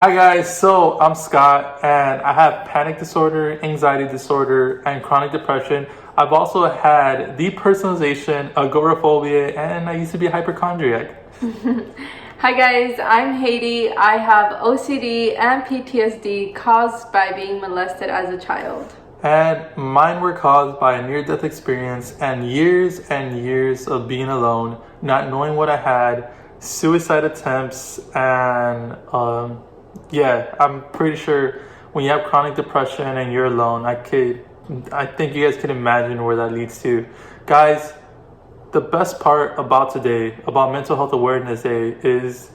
Hi guys, so I'm Scott and I have panic disorder, anxiety disorder, and chronic depression. I've also had depersonalization, agoraphobia, and I used to be a hypochondriac. Hi guys, I'm Haiti. I have OCD and PTSD caused by being molested as a child. And mine were caused by a near-death experience and years of being alone, not knowing what I had, suicide attempts, and yeah, I'm pretty sure when you have chronic depression and you're alone, I think you guys can imagine where that leads to. Guys, the best part about today, about Mental Health Awareness Day, is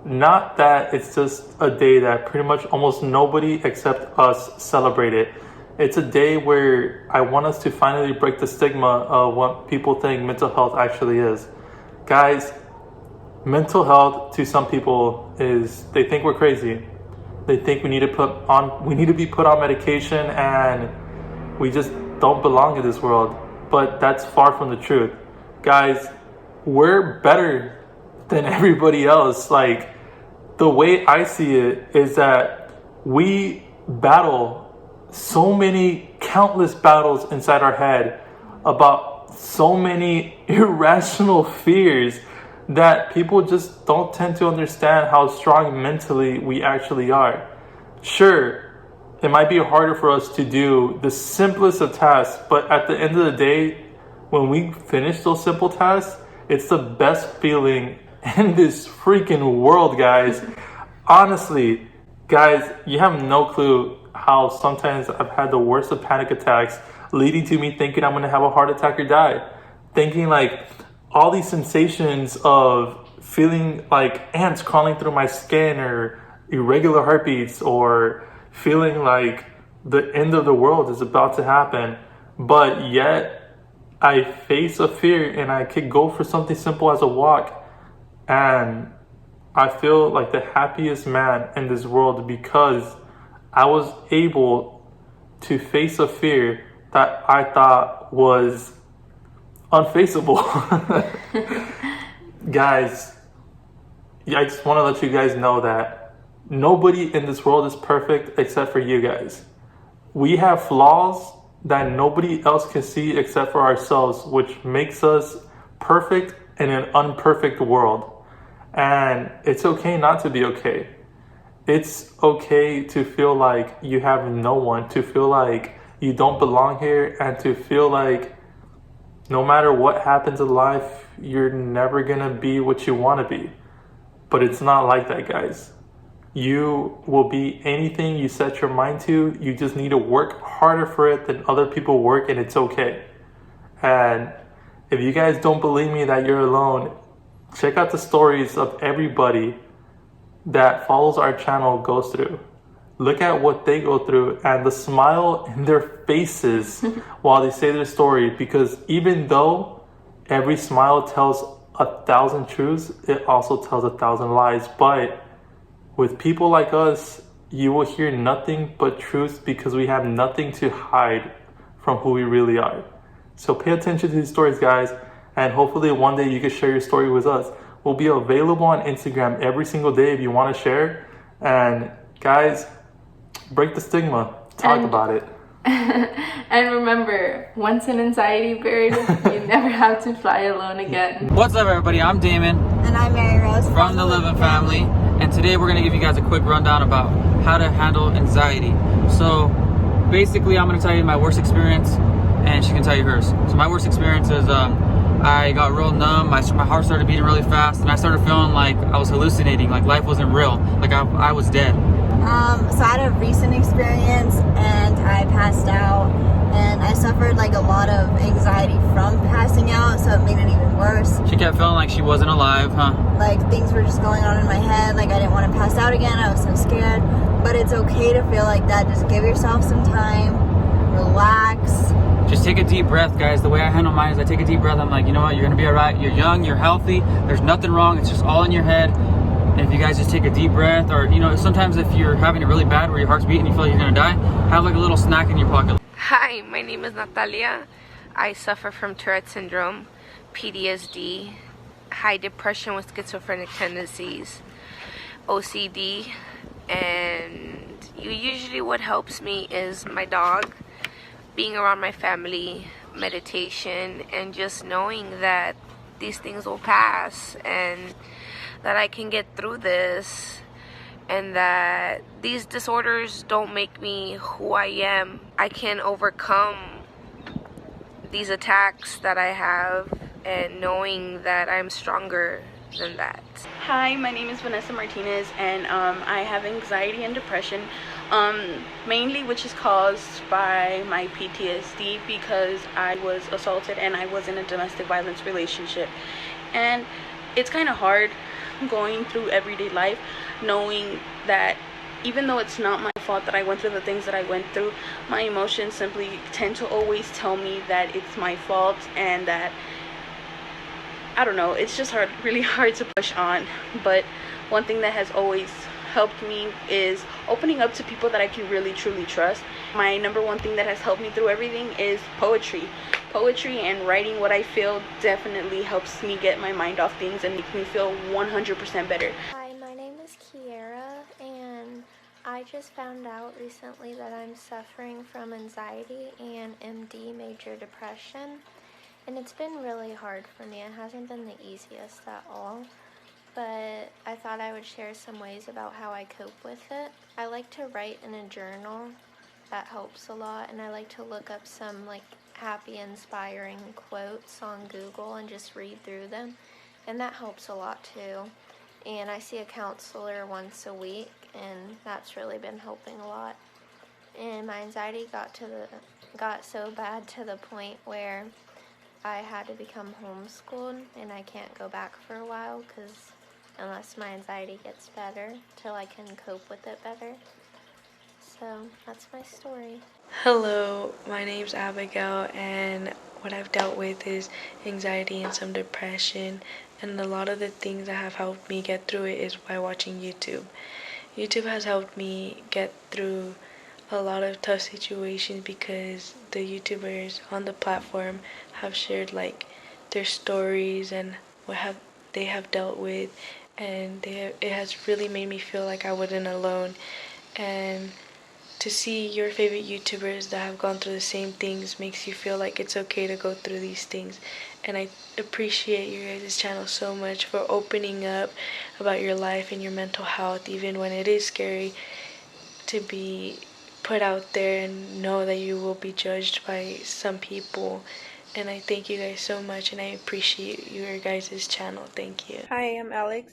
not that it's just a day that pretty much almost nobody except us celebrate it. It's a day where I want us to finally break the stigma of what people think mental health actually is. Guys, mental health to some people is they think we're crazy. They think we need to be put on medication and we just don't belong in this world. But that's far from the truth. Guys, we're better than everybody else. Like, the way I see it is that we battle so many countless battles inside our head about so many irrational fears that people just don't tend to understand how strong mentally we actually are. Sure, it might be harder for us to do the simplest of tasks, but at the end of the day, when we finish those simple tasks, it's the best feeling in this freaking world, guys. Honestly, guys, you have no clue how sometimes I've had the worst of panic attacks, leading to me thinking I'm gonna have a heart attack or die. Thinking like all these sensations of feeling like ants crawling through my skin or irregular heartbeats or feeling like the end of the world is about to happen. But yet I face a fear and I could go for something simple as a walk, and I feel like the happiest man in this world because I was able to face a fear that I thought was unfaceable. Guys, I just want to let you guys know that nobody in this world is perfect except for you guys. We have flaws that nobody else can see except for ourselves, which makes us perfect in an unperfect world. And it's okay not to be okay. It's okay to feel like you have no one, to feel like you don't belong here, and to feel like no matter what happens in life, you're never gonna be what you want to be. But it's not like that, guys. You will be anything you set your mind to. You just need to work harder for it than other people work, and it's okay. And if you guys don't believe me that you're alone, check out the stories of everybody that follows our channel goes through. Look at what they go through and the smile in their faces while they say their story, because even though every smile tells 1,000 truths, it also tells 1,000 lies. But with people like us, you will hear nothing but truth because we have nothing to hide from who we really are. So pay attention to these stories, guys, and hopefully one day you can share your story with us. We'll be available on Instagram every single day if you want to share. And guys, break the stigma. Talk about it. And remember, once an anxiety bird, you never have to fly alone again. What's up, everybody? I'm Damon. And I'm Mary Rose from the Living Family. And today we're going to give you guys a quick rundown about how to handle anxiety. So basically, I'm going to tell you my worst experience, and she can tell you hers. So my worst experience is I got real numb, my heart started beating really fast, and I started feeling like I was hallucinating, like life wasn't real, like I was dead. So I had a recent experience and I passed out, and I suffered like a lot of anxiety from passing out, so it made it even worse. She kept feeling like she wasn't alive, huh? Like things were just going on in my head, like I didn't want to pass out again, I was so scared. But it's okay to feel like that, just give yourself some time, relax. Just take a deep breath, guys. The way I handle mine is I take a deep breath. I'm like, you know what? You're going to be all right. You're young. You're healthy. There's nothing wrong. It's just all in your head. And if you guys just take a deep breath, or, you know, sometimes if you're having it really bad where your heart's beating, you feel like you're going to die, have like a little snack in your pocket. Hi, my name is Natalia. I suffer from Tourette syndrome, PTSD, high depression with schizophrenic tendencies, OCD, and usually what helps me is my dog, being around my family, meditation, and just knowing that these things will pass and that I can get through this, and that these disorders don't make me who I am. I can overcome these attacks that I have, and knowing that I'm stronger than that. Hi, my name is Vanessa Martinez, and I have anxiety and depression, mainly which is caused by my PTSD because I was assaulted and I was in a domestic violence relationship. And it's kind of hard going through everyday life knowing that even though it's not my fault that I went through the things that I went through, my emotions simply tend to always tell me that it's my fault, and that, I don't know, it's just really hard to push on. But one thing that has always helped me is opening up to people that I can really truly trust. My number one thing that has helped me through everything is poetry. Poetry and writing what I feel definitely helps me get my mind off things and makes me feel 100% better. Hi, my name is Kiera, and I just found out recently that I'm suffering from anxiety and MD major depression. And it's been really hard for me. It hasn't been the easiest at all, but I thought I would share some ways about how I cope with it. I like to write in a journal. That helps a lot, and I like to look up some happy, inspiring quotes on Google and just read through them, and that helps a lot too. And I see a counselor once a week, and that's really been helping a lot. And my anxiety got so bad to the point where I had to become homeschooled, and I can't go back for a while because unless my anxiety gets better, till I can cope with it better. So that's my story. Hello, my name's Abigail, and what I've dealt with is anxiety and some depression, and a lot of the things that have helped me get through it is by watching YouTube. YouTube has helped me get through a lot of tough situations because the YouTubers on the platform have shared their stories and what they have dealt with, and it has really made me feel like I wasn't alone. And to see your favorite YouTubers that have gone through the same things makes you feel like it's okay to go through these things. And I appreciate you guys' channel so much for opening up about your life and your mental health, even when it is scary to be put out there and know that you will be judged by some people. And I thank you guys so much, and I appreciate your guys' channel. Thank you. Hi, I'm Alex.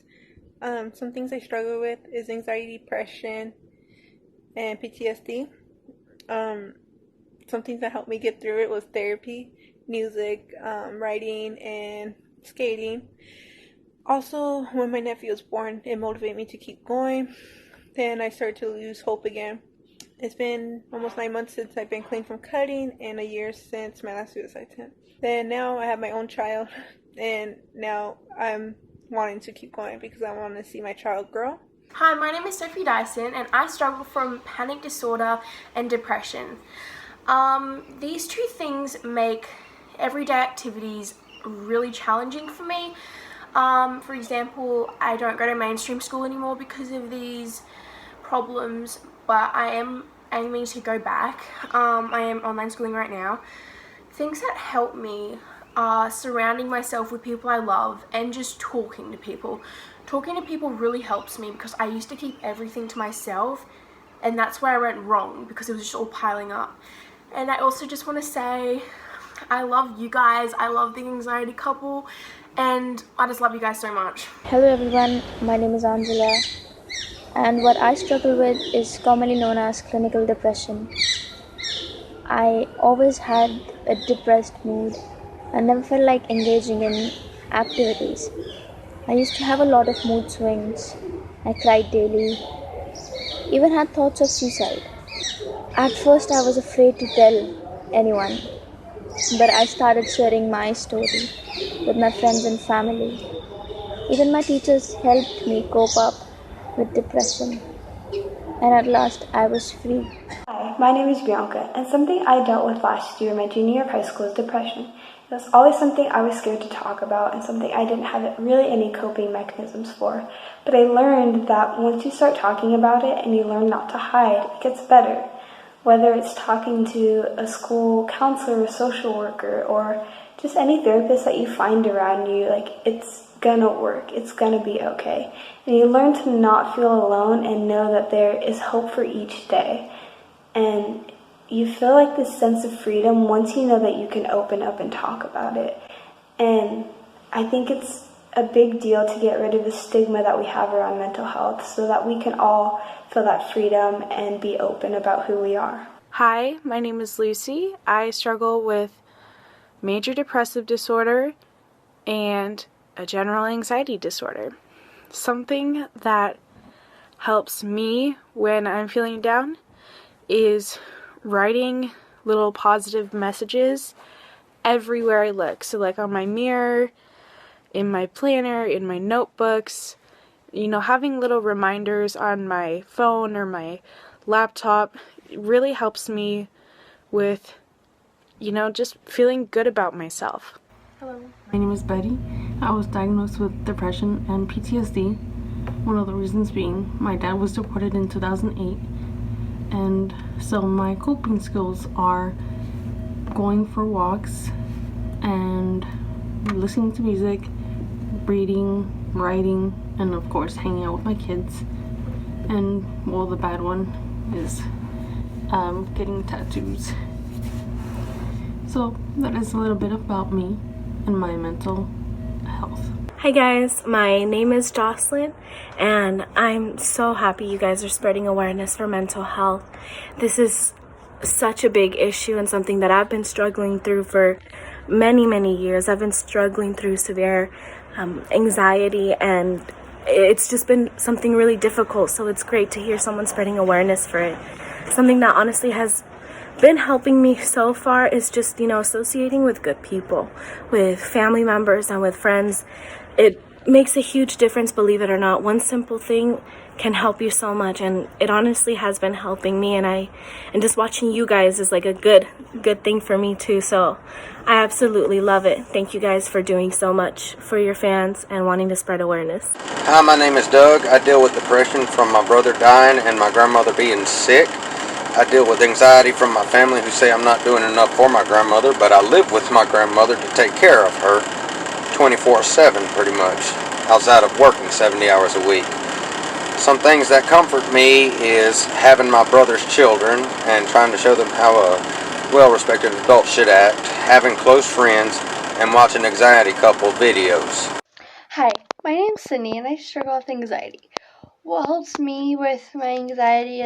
Some things I struggle with is anxiety, depression, and PTSD. Some things that helped me get through it was therapy, music, writing, and skating. Also, when my nephew was born, it motivated me to keep going. Then I started to lose hope again. It's been almost 9 months since I've been clean from cutting, and a year since my last suicide attempt. Then now I have my own child, and now I'm wanting to keep going because I want to see my child grow. Hi, my name is Sophie Dyson, and I struggle from panic disorder and depression. These two things make everyday activities really challenging for me. For example, I don't go to mainstream school anymore because of these problems, but I am aiming to go back. I am online schooling right now. Things that help me are surrounding myself with people I love and just talking to people. Talking to people really helps me because I used to keep everything to myself, and that's where I went wrong because it was just all piling up. And I also just want to say I love you guys. I love the Anxiety Couple, and I just love you guys so much. Hello everyone, my name is Angela, and what I struggle with is commonly known as clinical depression. I always had a depressed mood and never felt like engaging in activities. I used to have a lot of mood swings. I cried daily, even had thoughts of suicide. At first I was afraid to tell anyone, but I started sharing my story with my friends and family. Even my teachers helped me cope up with depression, and at last I was free. Hi, my name is Bianca, and something I dealt with last year, my junior year of high school, is depression. It was always something I was scared to talk about and something I didn't have really any coping mechanisms for. But I learned that once you start talking about it and you learn not to hide, it gets better. Whether it's talking to a school counselor, a social worker, or just any therapist that you find around you, like, it's gonna work. It's gonna be okay. And you learn to not feel alone and know that there is hope for each day. And you feel like this sense of freedom once you know that you can open up and talk about it. And I think it's a big deal to get rid of the stigma that we have around mental health so that we can all feel that freedom and be open about who we are. Hi, my name is Lucy. I struggle with major depressive disorder and a general anxiety disorder. Something that helps me when I'm feeling down is writing little positive messages everywhere I look. So like on my mirror, in my planner, in my notebooks, having little reminders on my phone or my laptop really helps me with, just feeling good about myself. Hello, my name is Betty. I was diagnosed with depression and PTSD. One of the reasons being my dad was deported in 2008. And so my coping skills are going for walks and listening to music, reading, writing, and of course hanging out with my kids. And well, the bad one is getting tattoos. So that is a little bit about me and my mental health. Hi guys, my name is Jocelyn, and I'm so happy you guys are spreading awareness for mental health. This is such a big issue and something that I've been struggling through for many years. I've been struggling through severe anxiety, and it's just been something really difficult, so it's great to hear someone spreading awareness for it. Something that honestly has been helping me so far is just, associating with good people, with family members and with friends. It makes a huge difference, believe it or not. One simple thing can help you so much, and it honestly has been helping me, and just watching you guys is like a good thing for me too, so I absolutely love it. Thank you guys for doing so much for your fans and wanting to spread awareness. Hi, my name is Doug. I deal with depression from my brother dying and my grandmother being sick. I deal with anxiety from my family who say I'm not doing enough for my grandmother, but I live with my grandmother to take care of her 24/7 pretty much, outside of working 70 hours a week. Some things that comfort me is having my brother's children and trying to show them how a well-respected adult should act, having close friends, and watching anxiety couple videos. Hi, my name's Sydney and I struggle with anxiety. What helps me with my anxiety